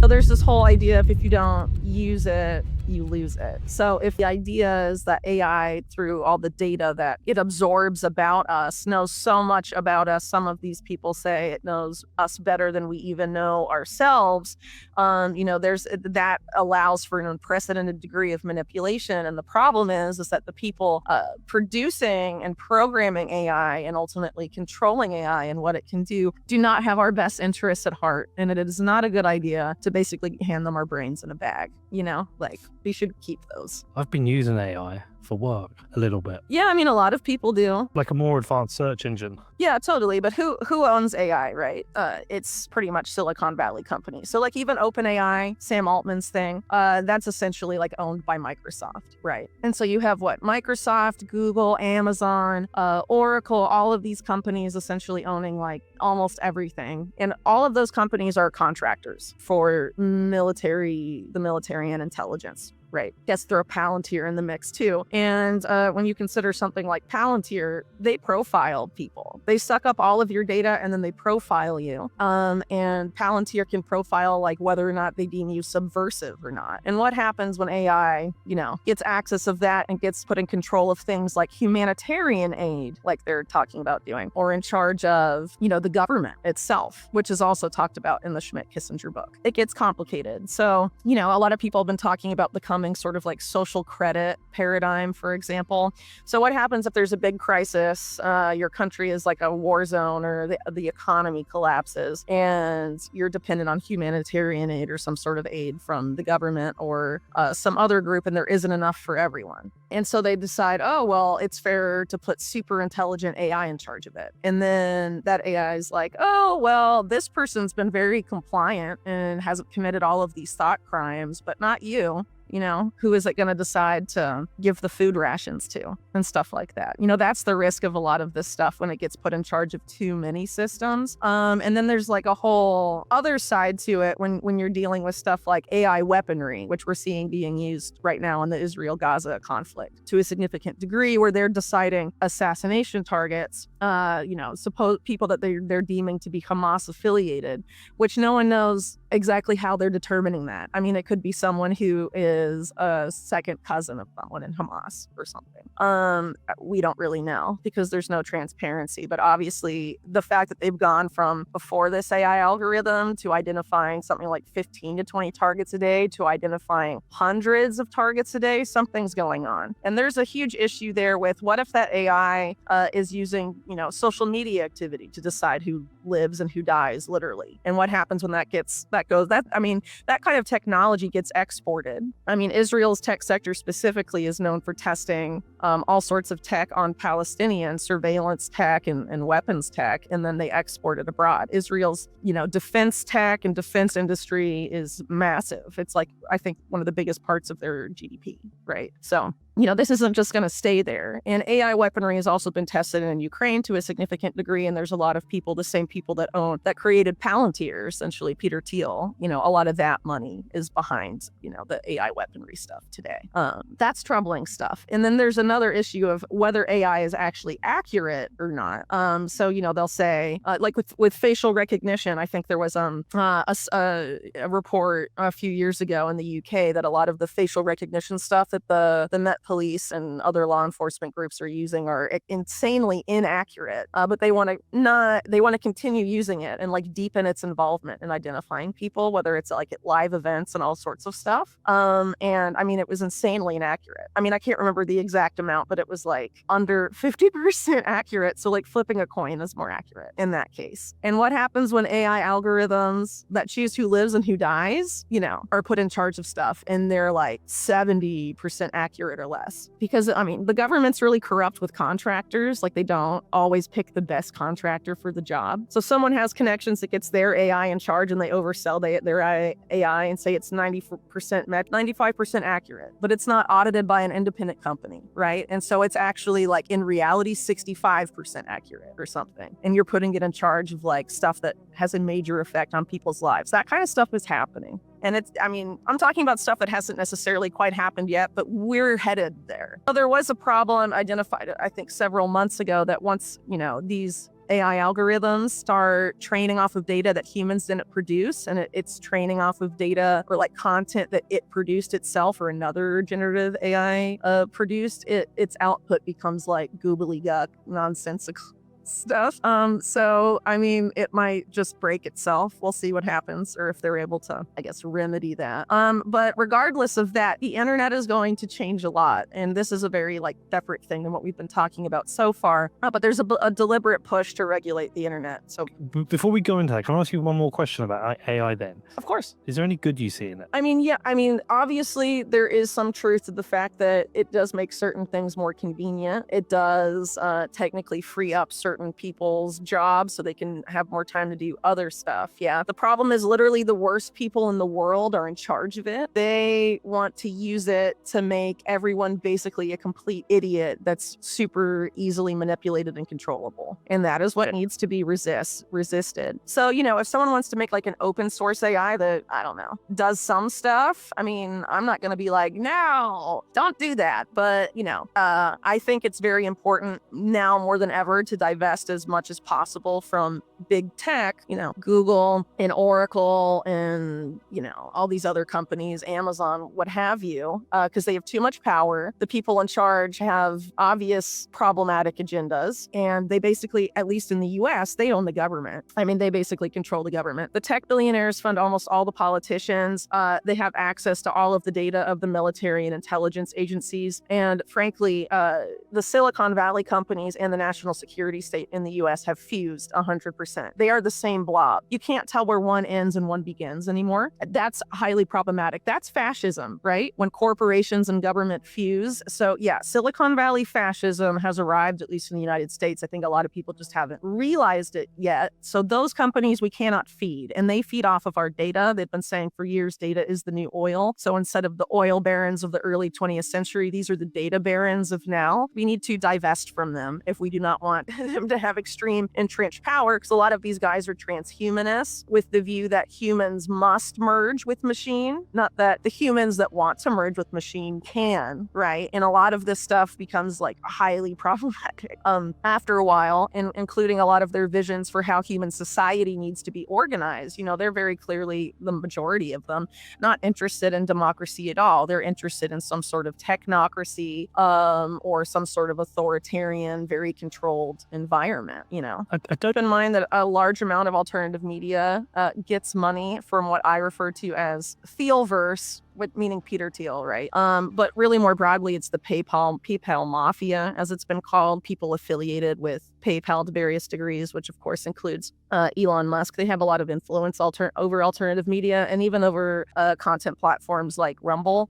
So there's this whole idea of if you don't use it, you lose it. So if the idea is that AI, through all the data that it absorbs about us, knows so much about us, some of these people say it knows us better than we even know ourselves. There's that allows for an unprecedented degree of manipulation. And the problem is that the people producing and programming AI and ultimately controlling AI and what it can do not have our best interests at heart. And it is not a good idea to basically hand them our brains in a bag. We should keep those. I've been using AI for work a little bit. Yeah, a lot of people do. Like a more advanced search engine. Yeah, totally. But who owns AI, right? It's pretty much Silicon Valley companies. So even OpenAI, Sam Altman's thing, that's essentially owned by Microsoft, right? And so you have Microsoft, Google, Amazon, Oracle, all of these companies essentially owning almost everything. And all of those companies are contractors for the military and intelligence. Right. Guess throw Palantir in the mix too. And when you consider something like Palantir, they profile people. They suck up all of your data and then they profile you. And Palantir can profile whether or not they deem you subversive or not. And what happens when AI, gets access of that and gets put in control of things like humanitarian aid, like they're talking about doing, or in charge of, the government itself, which is also talked about in the Schmidt-Kissinger book. It gets complicated. So, a lot of people have been talking about the sort of social credit paradigm, for example. So what happens if there's a big crisis, your country is a war zone, or the economy collapses and you're dependent on humanitarian aid or some sort of aid from the government or some other group, and there isn't enough for everyone. And so they decide, oh, well, it's fair to put super intelligent AI in charge of it. And then that AI is oh, well, this person's been very compliant and hasn't committed all of these thought crimes, but not you. Who is it going to decide to give the food rations to and stuff like that? That's the risk of a lot of this stuff when it gets put in charge of too many systems. And then there's a whole other side to it when you're dealing with stuff like AI weaponry, which we're seeing being used right now in the Israel-Gaza conflict to a significant degree, where they're deciding assassination targets, suppose people that they're deeming to be Hamas affiliated, which no one knows exactly how they're determining that. It could be someone who is a second cousin of someone in Hamas or something. We don't really know because there's no transparency. But obviously, the fact that they've gone from before this AI algorithm to identifying something like 15 to 20 targets a day to identifying hundreds of targets a day, something's going on. And there's a huge issue there with what if that AI is using, social media activity to decide who lives and who dies, literally. And what happens when that kind of technology gets exported. Israel's tech sector specifically is known for testing all sorts of tech on Palestinians, surveillance tech and weapons tech, and then they export it abroad. Israel's, defense tech and defense industry is massive. It's I think one of the biggest parts of their GDP, right? So, this isn't just going to stay there. And AI weaponry has also been tested in Ukraine to a significant degree. And there's a lot of people, the same people that created Palantir, essentially Peter Thiel, a lot of that money is behind, the AI weaponry stuff today. That's troubling stuff. And then there's another issue of whether AI is actually accurate or not. So, they'll say, with facial recognition, I think there was a report a few years ago in the UK that a lot of the facial recognition stuff that the Met Police and other law enforcement groups are using are insanely inaccurate. But they want to continue using it and deepen its involvement in identifying people, whether it's at live events and all sorts of stuff. It was insanely inaccurate. I can't remember the exact amount, but it was under 50% accurate. So flipping a coin is more accurate in that case. And what happens when AI algorithms that choose who lives and who dies, are put in charge of stuff and they're 70% accurate or less? Because the government's really corrupt with contractors. They don't always pick the best contractor for the job. So someone has connections that gets their AI in charge and they oversell their AI and say it's 95% accurate, but it's not audited by an independent company, right? And so it's actually in reality 65% accurate or something. And you're putting it in charge of stuff that has a major effect on people's lives. That kind of stuff is happening. And I'm talking about stuff that hasn't necessarily quite happened yet, but we're headed there. So there was a problem identified, I think, several months ago that once, these AI algorithms start training off of data that humans didn't produce, and it's training off of data or like content that it produced itself or another generative AI produced, its output becomes like gobbledygook, nonsensical stuff. So I mean, it might just break itself. We'll see what happens, or if they're able to, I guess, remedy that. But regardless of that, the internet is going to change a lot, and this is a very like separate thing than what we've been talking about so far. But there's a deliberate push to regulate the internet. So Before we go into that, can I ask you one more question about AI then? of course. Is there any good you see in it? I mean, yeah, I mean, obviously there is some truth to the fact that it does make certain things more convenient. It does technically free up certain people's jobs so they can have more time to do other stuff. Yeah. The problem is literally the worst people in the world are in charge of it. They want to use it to make everyone basically a complete idiot that's super easily manipulated and controllable. And that is what needs to be resisted. So, you know, if someone wants to make like an open source AI that, I don't know, does some stuff, I mean, I'm not going to be like, no, don't do that. But, you know, I think it's very important now more than ever to divest as much as possible from big tech, you know, Google and Oracle and, you know, all these other companies, Amazon, what have you, because they have too much power. The people in charge have obvious problematic agendas, and they basically, at least in the US, they own the government. I mean, they basically control the government. The tech billionaires fund almost all the politicians. They have access to all of the data of the military and intelligence agencies. And frankly, the Silicon Valley companies and the national security state in the US have fused 100%. They are the same blob. You can't tell where one ends and one begins anymore. That's highly problematic. That's fascism, right? When corporations and government fuse. So yeah, Silicon Valley fascism has arrived, at least in the United States. I think a lot of people just haven't realized it yet. So those companies we cannot feed, and they feed off of our data. They've been saying for years, data is the new oil. So instead of the oil barons of the early 20th century, these are the data barons of now. We need to divest from them if we do not want them to have extreme entrenched power, because a lot of these guys are transhumanists with the view that humans must merge with machine, not that the humans that want to merge with machine can, right? And a lot of this stuff becomes like highly problematic after a while, and including a lot of their visions for how human society needs to be organized. You know, they're very clearly, the majority of them, not interested in democracy at all. They're interested in some sort of technocracy or some sort of authoritarian, very controlled environment, you know. I don't. Keep in mind that a large amount of alternative media gets money from what I refer to as Thielverse, meaning Peter Thiel, right? But really more broadly, it's the PayPal mafia, as it's been called, people affiliated with PayPal to various degrees, which of course includes Elon Musk. They have a lot of influence over alternative media and even over content platforms like Rumble.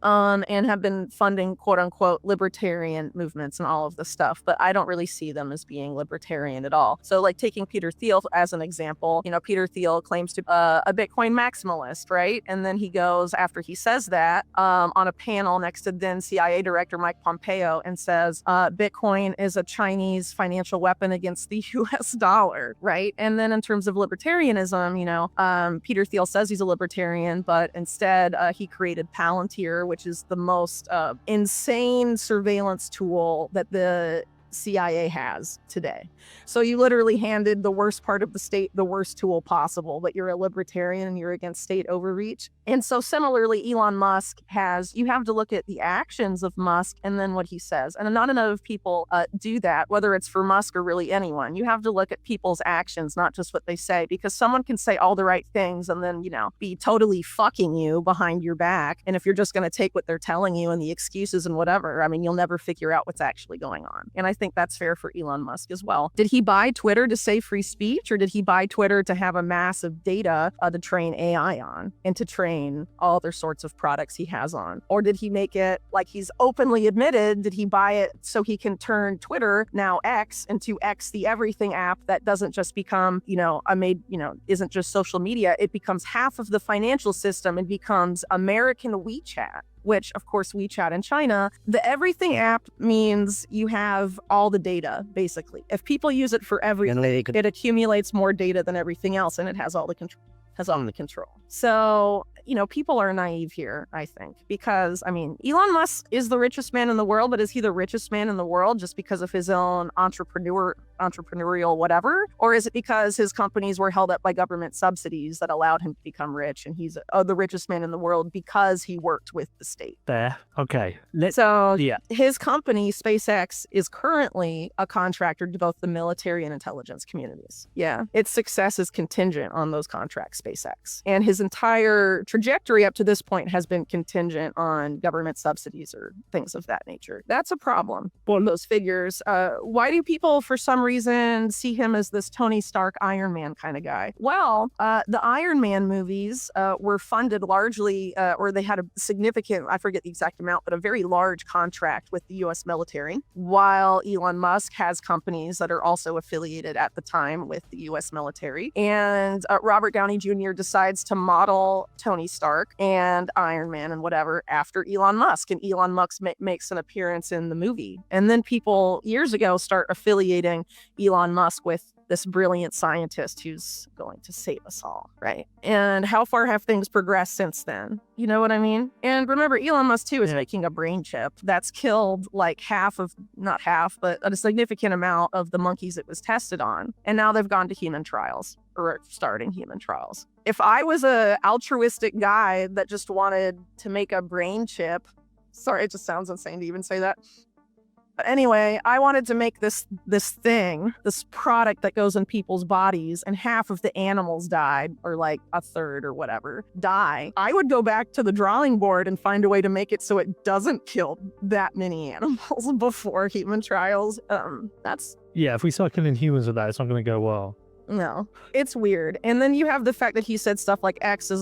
And have been funding quote unquote libertarian movements and all of this stuff, but I don't really see them as being libertarian at all. So like taking Peter Thiel as an example, you know, Peter Thiel claims to be a Bitcoin maximalist, right? And then he goes, after he says that, on a panel next to then CIA Director Mike Pompeo, and says, Bitcoin is a Chinese financial weapon against the US dollar, right? And then in terms of libertarianism, you know, Peter Thiel says he's a libertarian, but instead he created Palantir, which is the most insane surveillance tool that the CIA has today. So you literally handed the worst part of the state the worst tool possible, but you're a libertarian and you're against state overreach. And so similarly, Elon Musk you have to look at the actions of Musk and then what he says. And not enough people do that, whether it's for Musk or really anyone. You have to look at people's actions, not just what they say, because someone can say all the right things and then, you know, be totally fucking you behind your back. And if you're just going to take what they're telling you and the excuses and whatever, I mean, you'll never figure out what's actually going on. And I think that's fair for Elon Musk as well. Did he buy Twitter to save free speech, or did he buy Twitter to have a massive data to train AI on and to train all other sorts of products he has on? Or did he make it, like he's openly admitted, did he buy it so he can turn Twitter, now X, into X the everything app that doesn't just become, you know, isn't just social media, it becomes half of the financial system and becomes American WeChat, which of course WeChat in China, the everything app means you have all the data, basically. If people use it for everything, it accumulates more data than everything else, and it has all the control. So people are naive here, I think, because, I mean, Elon Musk is the richest man in the world, but is he the richest man in the world just because of his own entrepreneurial whatever? Or is it because his companies were held up by government subsidies that allowed him to become rich, and he's the richest man in the world because he worked with the state? There. Okay. So Yeah. his company, SpaceX, is currently a contractor to both the military and intelligence communities. Yeah. Its success is contingent on those contracts, SpaceX. And his entire trajectory up to this point has been contingent on government subsidies or things of that nature. That's a problem. Well, those figures. Why do people, for some reason, see him as this Tony Stark Iron Man kind of guy? Well, the Iron Man movies were funded largely, or they had a significant, I forget the exact amount, but a very large contract with the U.S. military, while Elon Musk has companies that are also affiliated at the time with the U.S. military. And Robert Downey Jr. decides to model Tony Stark and Iron Man and whatever after Elon Musk. And Elon Musk makes an appearance in the movie. And then people years ago start affiliating Elon Musk with this brilliant scientist who's going to save us all, right? And how far have things progressed since then? You know what I mean? And remember, Elon Musk, too, is making a brain chip that's killed like not half, but a significant amount of the monkeys it was tested on. And now they've gone to human trials, or starting human trials. If I was a altruistic guy that just wanted to make a brain chip, sorry, it just sounds insane to even say that. But anyway, I wanted to make this product that goes in people's bodies, and half of the animals died, or like a third or whatever, die. I would go back to the drawing board and find a way to make it so it doesn't kill that many animals before human trials. Yeah, if we start killing humans with that, it's not going to go well. No, it's weird. And then you have the fact that he said stuff like X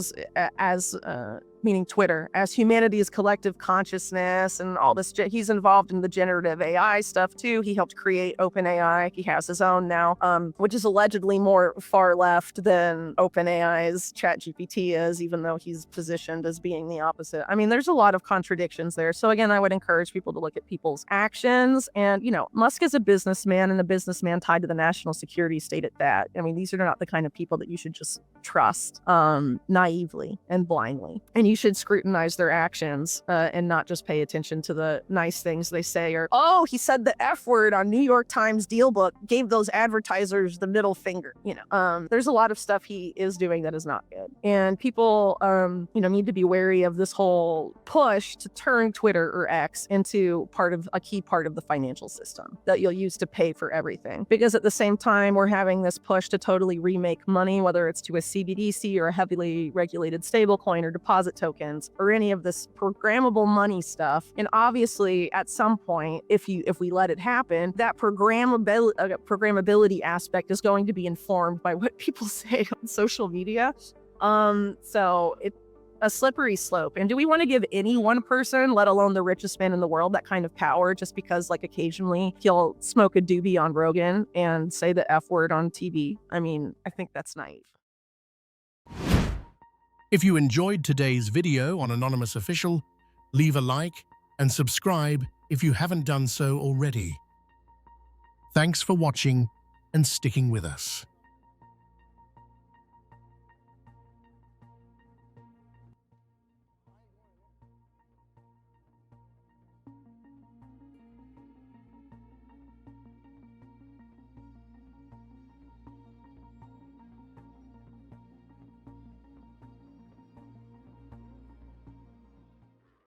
meaning Twitter, as humanity's collective consciousness and all this. He's involved in the generative AI stuff too. He helped create OpenAI. He has his own now, which is allegedly more far left than OpenAI's ChatGPT is, even though he's positioned as being the opposite. I mean, there's a lot of contradictions there. So again, I would encourage people to look at people's actions. And, Musk is a businessman, and a businessman tied to the national security state at that. I mean, these are not the kind of people that you should just trust naively and blindly. And you should scrutinize their actions and not just pay attention to the nice things they say, or, oh, he said the F word on New York Times DealBook, gave those advertisers the middle finger. There's a lot of stuff he is doing that is not good. And people, need to be wary of this whole push to turn Twitter or X into a key part of the financial system that you'll use to pay for everything. Because at the same time, we're having this push to totally remake money, whether it's to a CBDC or a heavily regulated stablecoin or deposit tokens or any of this programmable money stuff. And obviously, at some point, if we let it happen, that programmability aspect is going to be informed by what people say on social media. So it's a slippery slope. And do we want to give any one person, let alone the richest man in the world, that kind of power just because, like, occasionally he'll smoke a doobie on Rogan and say the F word on TV? I mean, I think that's naive. If you enjoyed today's video on Anonymous Official, leave a like and subscribe if you haven't done so already. Thanks for watching and sticking with us.